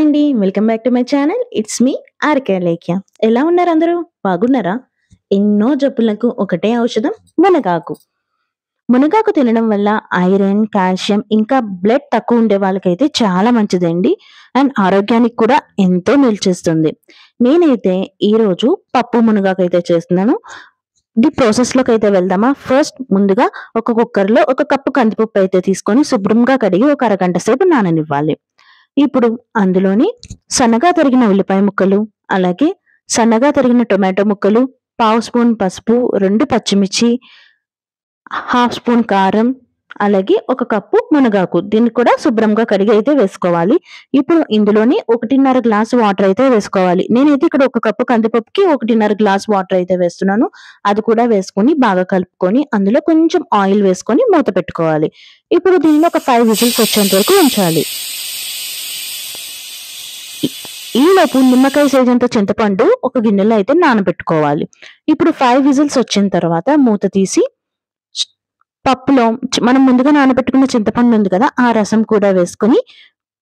అండి. Welcome back to my channel. It's me RK Lekhya. ఎలా ఉన్నారు అందరూ? బాగున్నారా? ఎన్నో జబ్బులకు ఒకటే ఔషధం మునగాకు. మునగాకు తినడం వల్ల ఐరన్, కాల్షియం ఇంకా బ్లడ్ తక్కువ ఉండే వాళ్ళకైతే చాలా మంచిదండి. అండ్ ఆరోగ్యానికి కూడా ఎంతో మేలు చేస్తుంది. నేనైతే ఈరోజు పప్పు మునగాకైతే చేస్తున్నాను. ప్రాసెస్‌లోకైతే వెళ్దామా? ఫస్ట్ ముందుగా ఒక కుక్కర్‌లో ఒక కప్పు కందిపప్పు అయితే తీసుకొని శుభ్రంగా కడిగి ఒక అరగంట సేపు నాననివ్వాలి. ఇప్పుడు అందులోని సన్నగా తరిగిన ఉల్లిపాయ ముక్కలు, అలాగే సన్నగా తరిగిన టొమాటో ముక్కలు, పావు స్పూన్ పసుపు, 2 పచ్చిమిర్చి, హాఫ్ స్పూన్ కారం, అలాగే ఒక కప్పు మునగాకు. దీన్ని కూడా శుభ్రంగా కడిగి అయితే వేసుకోవాలి. ఇప్పుడు ఇందులోని 1:30 గ్లాసు వాటర్ అయితే వేసుకోవాలి. నేనైతే ఇక్కడ ఒక కప్పు కందిపప్పుకి 1:30 గ్లాస్ వాటర్ అయితే వేస్తున్నాను. అది కూడా వేసుకొని బాగా కలుపుకొని అందులో కొంచెం ఆయిల్ వేసుకొని మూత పెట్టుకోవాలి. ఇప్పుడు దీనిలో ఒక 5 విజిల్స్ వచ్చేంత వరకు ఉంచాలి. ఈలోపు నిమ్మకాయ సైజంత చింతపండు ఒక గిన్నెలో అయితే నానబెట్టుకోవాలి. ఇప్పుడు 5 విజిల్స్ వచ్చిన తర్వాత మూత తీసి పప్పులో మనం ముందుగా నానబెట్టుకున్న చింతపండు ఉంది కదా! ఆ రసం కూడా వేసుకొని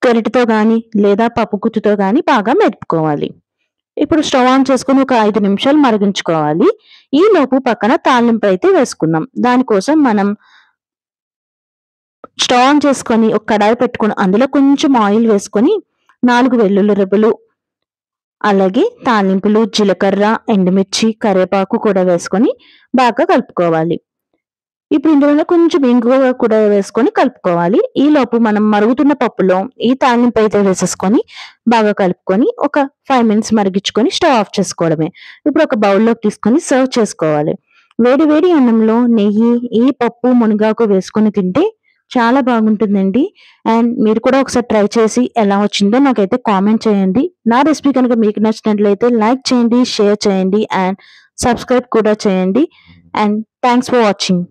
గరిటెతో గాని లేదా పప్పు గుత్తితో గాని బాగా మెదుపుకోవాలి. ఇప్పుడు స్టవ్ ఆన్ చేసుకొని ఒక 5 నిమిషాలు మరిగించుకోవాలి. ఈలోపు పక్కన తాలింపు అయితే వేసుకుందాం. దానికోసం మనం స్టవ్ ఆన్ చేసుకొని ఒక కడాయి పెట్టుకొని అందులో కొంచెం ఆయిల్ వేసుకొని 4 వెల్లుల్లి రెబ్బలు, అలాగే తాలింపులు, జీలకర్ర, ఎండుమిర్చి, కరివేపాకు కూడా వేసుకొని బాగా కలుపుకోవాలి. ఇప్పుడు ఇందులో కొంచెం ఇంగువ కూడా వేసుకొని కలుపుకోవాలి. ఈలోపు మనం మరుగుతున్న పప్పులో ఈ తాలింపు అయితే వేసేసుకొని బాగా కలుపుకొని ఒక 5 మినిట్స్ మరిగించుకొని స్టవ్ ఆఫ్ చేసుకోవడమే. ఇప్పుడు ఒక బౌల్‌లోకి తీసుకొని సర్వ్ చేసుకోవాలి. వేడి వేడి అన్నంలో నెయ్యి, ఈ పప్పు, మునగాకు వేసుకొని తింటే చాలా బాగుంటుందండి. అండ్ మీరు కూడా ఒకసారి ట్రై చేసి ఎలా వచ్చిందో నాకైతే కామెంట్ చేయండి. నా రెసిపీ కనుక మీకు నచ్చినట్లయితే లైక్ చేయండి, షేర్ చేయండి అండ్ సబ్స్క్రైబ్ కూడా చేయండి. And thanks for watching.